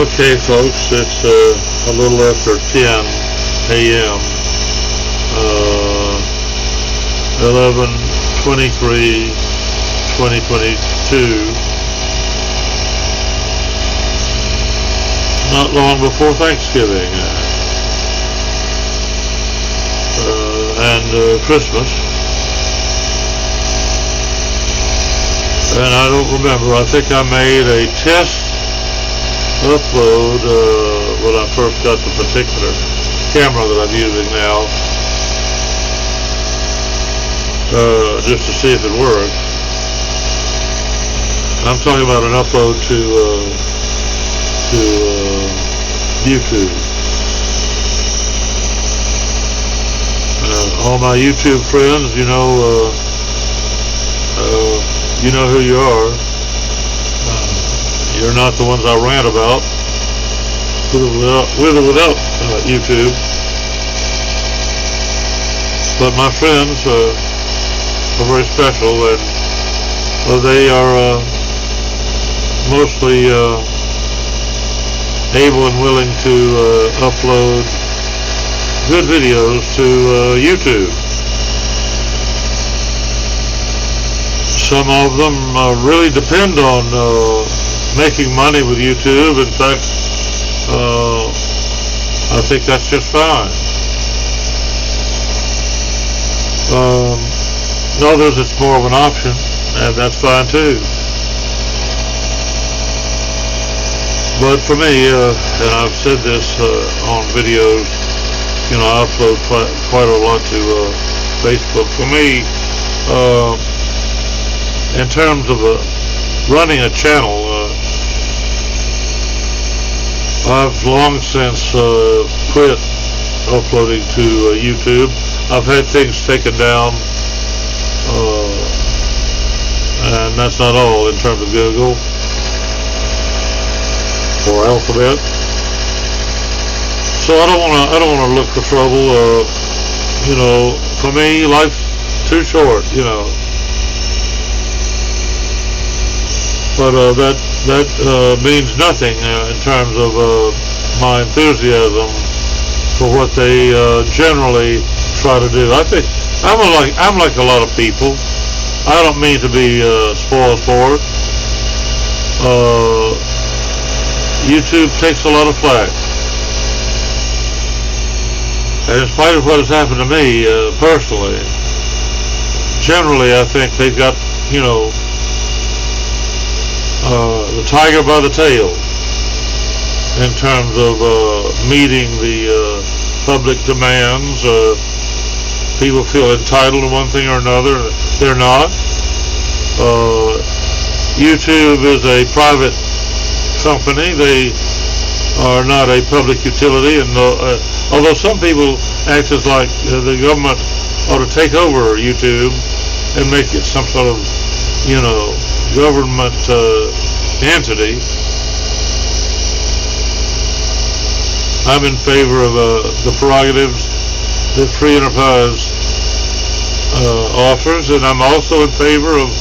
Okay, folks, it's a little after 10 a.m. 11/23/2022. Not long before Thanksgiving and Christmas. And I don't remember. I think I made a test upload when I first got the particular camera that I'm using now, just to see if it works. I'm talking about an upload to YouTube. All my YouTube friends, you know who you are. You're not the ones I rant about, with or without YouTube. But my friends are very special, and they are mostly able and willing to upload good videos to YouTube. Some of them really depend on making money with YouTube. In fact, I think that's just fine. Others, it's more of an option, and that's fine too. But for me, and I've said this on videos, I upload quite a lot to Facebook. For me, in terms of running a channel, I've long since quit uploading to YouTube. I've had things taken down, and that's not all in terms of Google or Alphabet. So I don't want to look for trouble. For me, life's too short. But that means nothing in terms of my enthusiasm for what they generally try to do. I think I'm like a lot of people. I don't mean to be spoiled sport. YouTube takes a lot of flack, and in spite of what has happened to me personally, generally I think they've got the tiger by the tail in terms of meeting the public demands. People feel entitled to one thing or another. They're not. YouTube is a private company. They are not a public utility, and although some people act as like the government ought to take over YouTube and make it some sort of government entity, I'm in favor of the prerogatives that free enterprise offers, and I'm also in favor of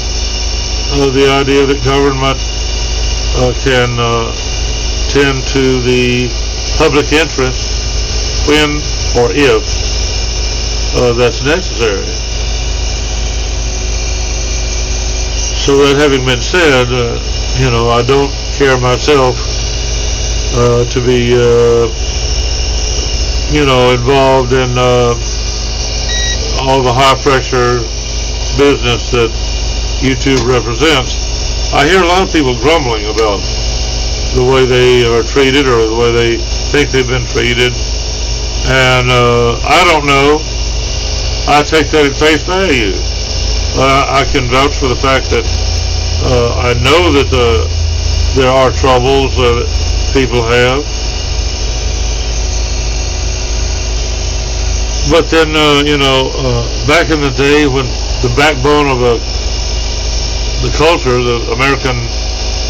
the idea that government can tend to the public interest when or if that's necessary. So that having been said, I don't care myself to be involved in all the high pressure business that YouTube represents. I hear a lot of people grumbling about the way they are treated or the way they think they've been treated, and I don't know. I take that at face value. I can vouch for the fact that I know that there are troubles that people have. But then, back in the day when the backbone of the culture, the American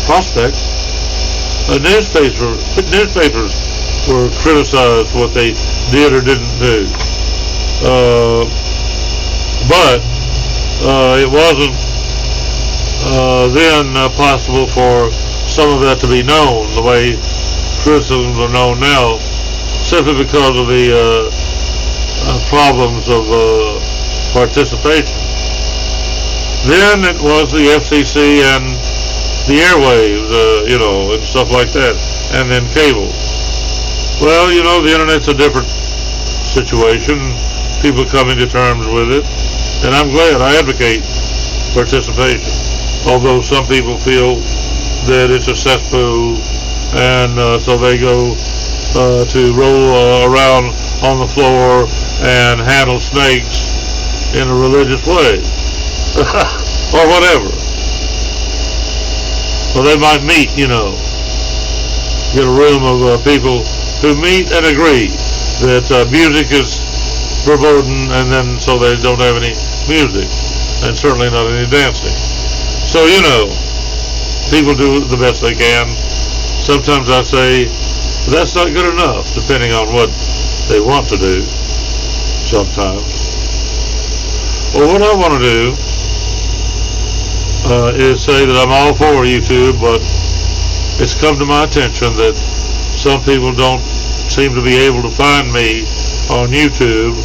prospect, newspapers were criticized for what they did or didn't do. But it wasn't then possible for some of that to be known the way criticisms are known now, simply because of the problems of participation. Then it was the FCC and the airwaves, and stuff like that, and then cable. Well, the internet's a different situation. People coming to terms with it, and I'm glad. I advocate participation, although some people feel that it's a cesspool, and so they go to roll around on the floor and handle snakes in a religious way, or whatever. Well, they might meet, get a room of people who meet and agree that music is verboten, and then so they don't have any music, and certainly not any dancing. So, people do the best they can. Sometimes I say, that's not good enough, depending on what they want to do, sometimes. Well, what I want to do is say that I'm all for YouTube, but it's come to my attention that some people don't seem to be able to find me on YouTube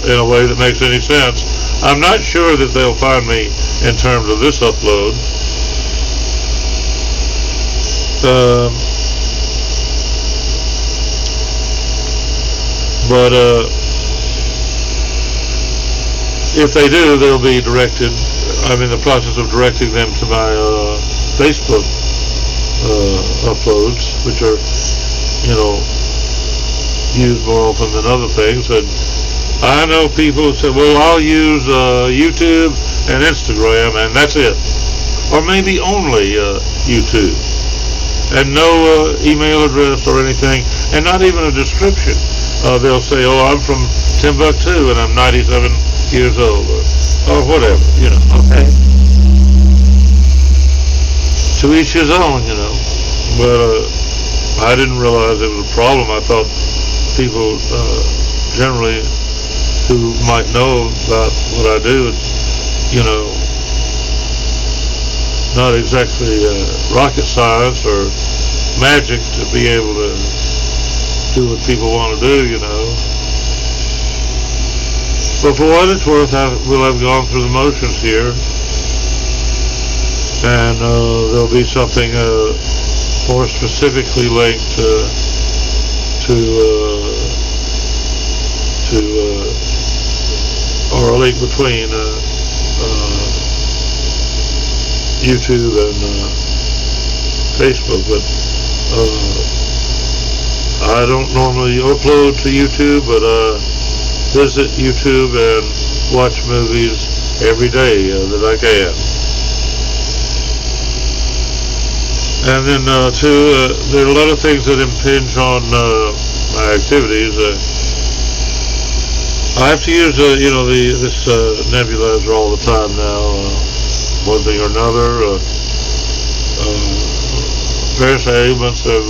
in a way that makes any sense. I'm not sure that they'll find me in terms of this upload. But if they do, they'll be directed. I'm in the process of directing them to my Facebook uploads, which are, used more often than other things. And I know people who say, well, I'll use YouTube and Instagram, and that's it. Or maybe only YouTube. And no email address or anything, and not even a description. They'll say, oh, I'm from Timbuktu, and I'm 97 years old, or whatever, okay. To each his own, But I didn't realize it was a problem. I thought people generally who might know about what I do, not exactly rocket science or magic to be able to do what people want to do, But for what it's worth, we'll have gone through the motions here, and there'll be something more specifically linked or a link between YouTube and Facebook. But I don't normally upload to YouTube, but visit YouTube and watch movies every day that I can. And then there are a lot of things that impinge on my activities. I have to use this nebulizer all the time now, one thing or another. Various ailments have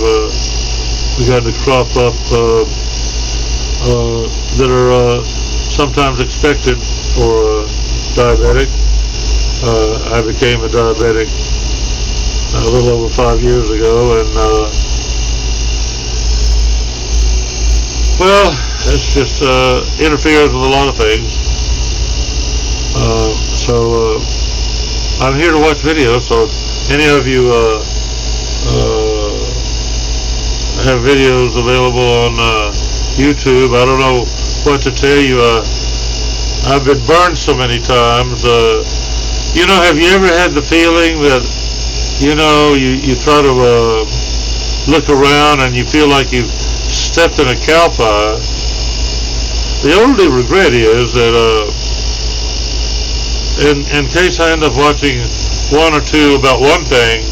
begun to crop up that are sometimes expected for a diabetic. I became a diabetic a little over 5 years ago, and well, it's just interferes with a lot of things. So I'm here to watch videos, so if any of you have videos available on YouTube, I don't know what to tell you. I've been burned so many times. Have you ever had the feeling that you try to look around and you feel like you've stepped in a cow pie? The only regret is that in case I end up watching one or two about one thing,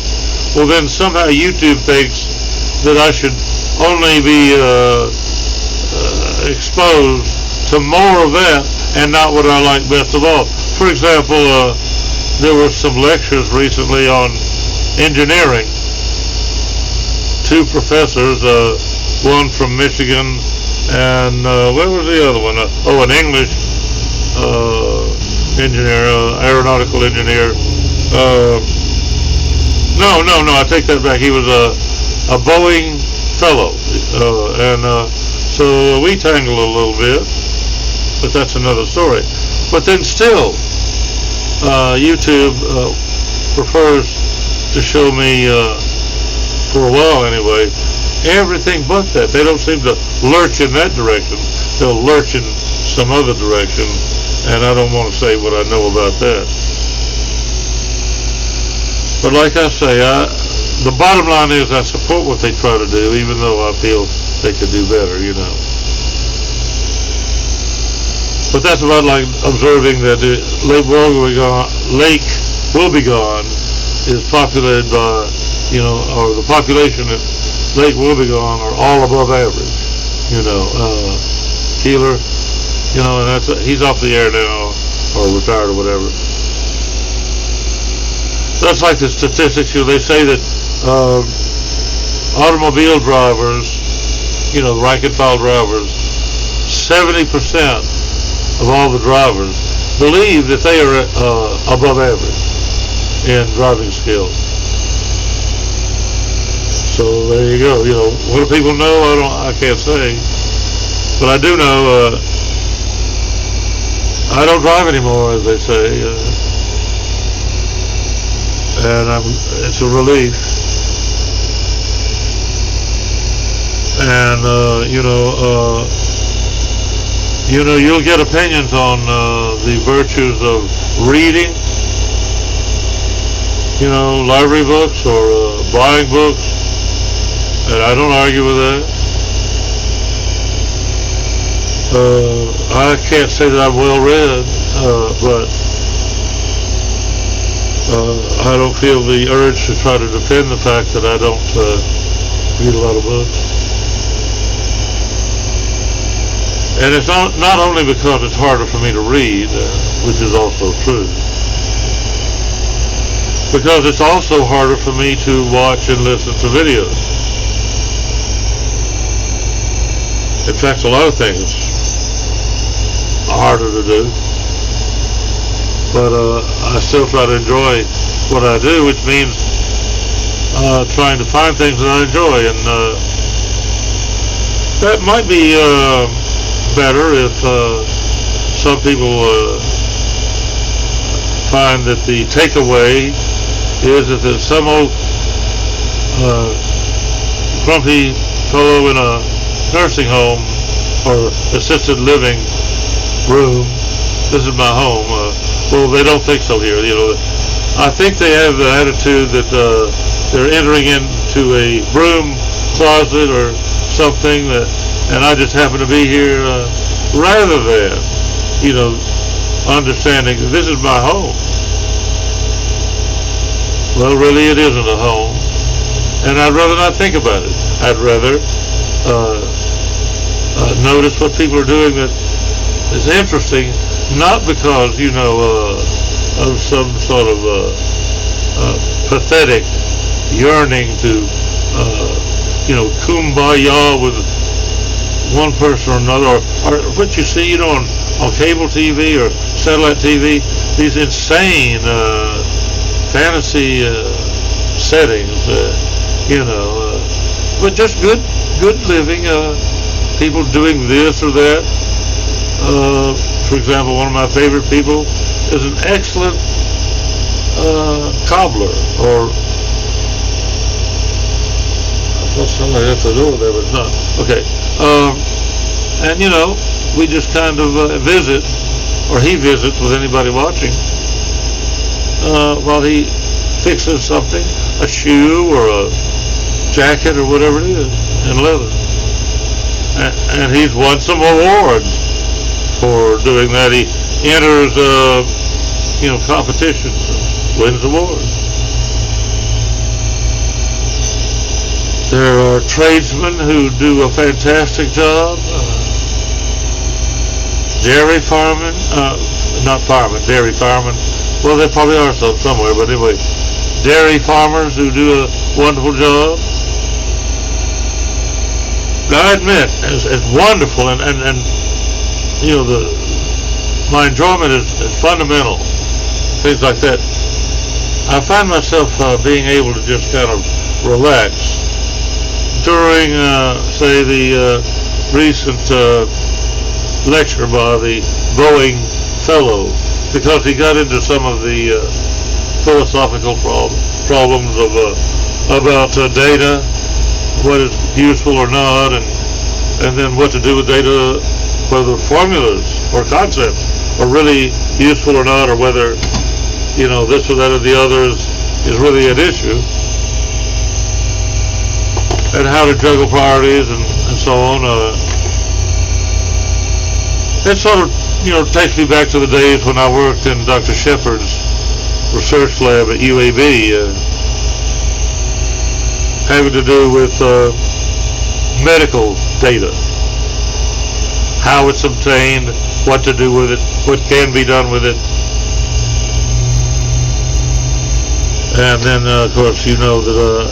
well then somehow YouTube thinks that I should only be exposed to more of that and not what I like best of all. For example, there were some lectures recently on engineering. Two professors, one from Michigan, and where was the other one? An English engineer, aeronautical engineer. No, I take that back. He was a Boeing fellow, so we tangle a little bit, but that's another story. But then still, YouTube prefers to show me, for a while anyway, everything but that. They don't seem to lurch in that direction. They'll lurch in some other direction, and I don't want to say what I know about that. But like I say, the bottom line is I support what they try to do, even though I feel they could do better, you know. But that's about like observing that Lake Wobegon is populated by, you know, or the population at Lake Wobegon are all above average, you know. Keeler, you know, and he's off the air now, or retired or whatever. That's like the statistics, you know, they say that automobile drivers, you know, rank and file drivers, 70% of all the drivers believe that they are above average in driving skills. So there you go. You know, what do people know? I can't say, but I do know. I don't drive anymore, as they say, and it's a relief. And you'll get opinions on the virtues of reading, you know, library books or buying books, and I don't argue with that. I can't say that I'm well read, but I don't feel the urge to try to defend the fact that I don't read a lot of books. And it's not only because it's harder for me to read, which is also true, because it's also harder for me to watch and listen to videos. In fact, a lot of things are harder to do, but I still try to enjoy what I do, which means trying to find things that I enjoy, and that might be better if some people find that the takeaway is that there's some old grumpy fellow in a nursing home or assisted living room. This is my home. Well, they don't think so here. You know, I think they have the attitude that they're entering into a broom closet or something that, and I just happen to be here, rather than, you know, understanding that this is my home. Well, really, it isn't a home, and I'd rather not think about it. I'd rather notice what people are doing that is interesting, not because, you know, of some sort of pathetic yearning to, you know, kumbaya with one person or another, or what you see, you know, on cable TV or satellite TV, these insane fantasy settings, you know, but just good living, people doing this or that. For example, one of my favorite people is an excellent cobbler, or I thought somebody had to do there, but it's not. Okay. And, you know, we just kind of visit, or he visits with anybody watching, while he fixes something, a shoe or a jacket or whatever it is, in leather. And he's won some awards for doing that. He enters, you know, competitions and wins awards. There are tradesmen who do a fantastic job. Dairy farming, dairy farming. Well, there probably are some somewhere, but anyway, dairy farmers who do a wonderful job. I admit, it's wonderful, and you know, my enjoyment is fundamental. Things like that. I find myself being able to just kind of relax during, say, the recent lecture by the Boeing fellow, because he got into some of the philosophical problems of about data, what is useful or not, and then what to do with data, whether formulas or concepts are really useful or not, or whether, you know, this or that or the other is really an issue, and how to juggle priorities and so on. It sort of, you know, takes me back to the days when I worked in Dr. Shepard's research lab at UAB, having to do with medical data, how it's obtained, what to do with it, what can be done with it. And then, of course, you know that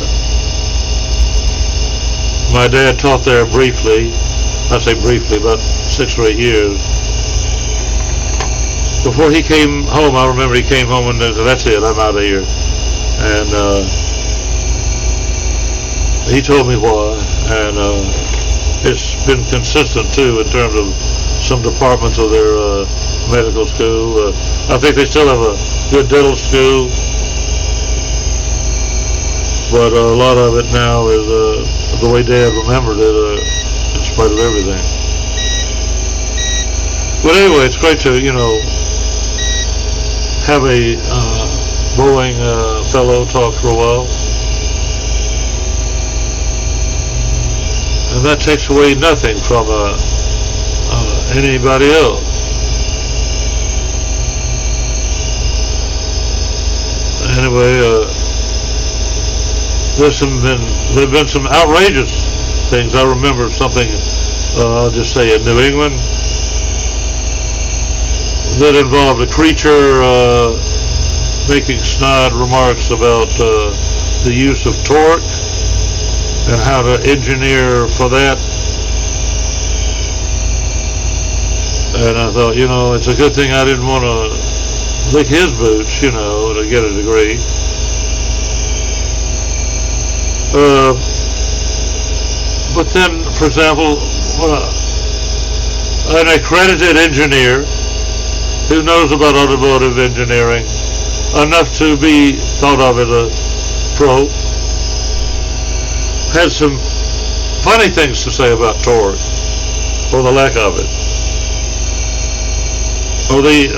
my dad taught there briefly. I say briefly, about 6 or 8 years. Before he came home, I remember he came home and said, "That's it, I'm out of here." And he told me why, and it's been consistent too in terms of some departments of their medical school. I think they still have a good dental school, but a lot of it now is the way Dad remembered it, in spite of everything. But anyway, it's great to, you know, have a Boeing fellow talk for a while. And that takes away nothing from anybody else. Anyway, there've been some outrageous things. I remember something, I'll just say, in New England that involved a creature making snide remarks about the use of torque and how to engineer for that. And I thought, you know, it's a good thing I didn't want to lick his boots, you know, to get a degree. But then, for example, an accredited engineer who knows about automotive engineering enough to be thought of as a pro had some funny things to say about torque, or the lack of it, or the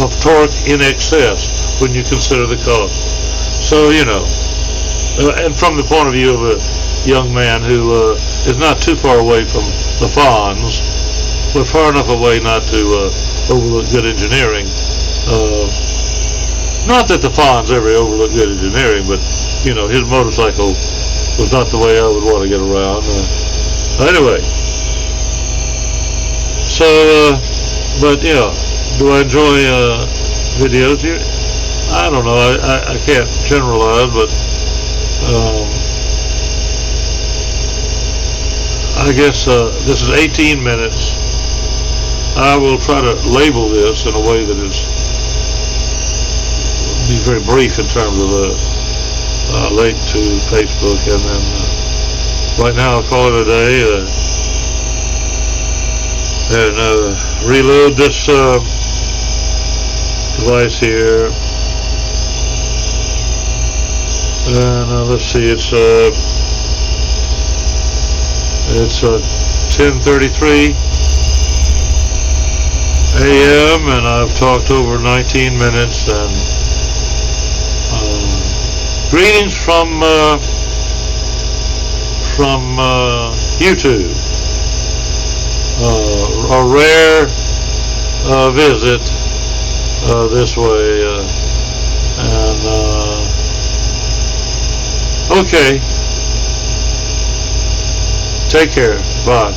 of torque in excess when you consider the cost. So, you know, and from the point of view of a young man who is not too far away from the Fonz, but far enough away not to overlook good engineering. Not that the Fonz ever overlook good engineering, but, you know, his motorcycle was not the way I would want to get around. Anyway, so, but, yeah, do I enjoy videos? I don't know, I can't generalize, but I guess this is 18 minutes. I will try to label this in a way that is be very brief in terms of a link to Facebook, and then right now I'll call it a day and reload this device here. And let's see, it's 10:33 a.m. and I've talked over 19 minutes. And greetings from YouTube. A rare visit this way, and okay. Take care. Bye.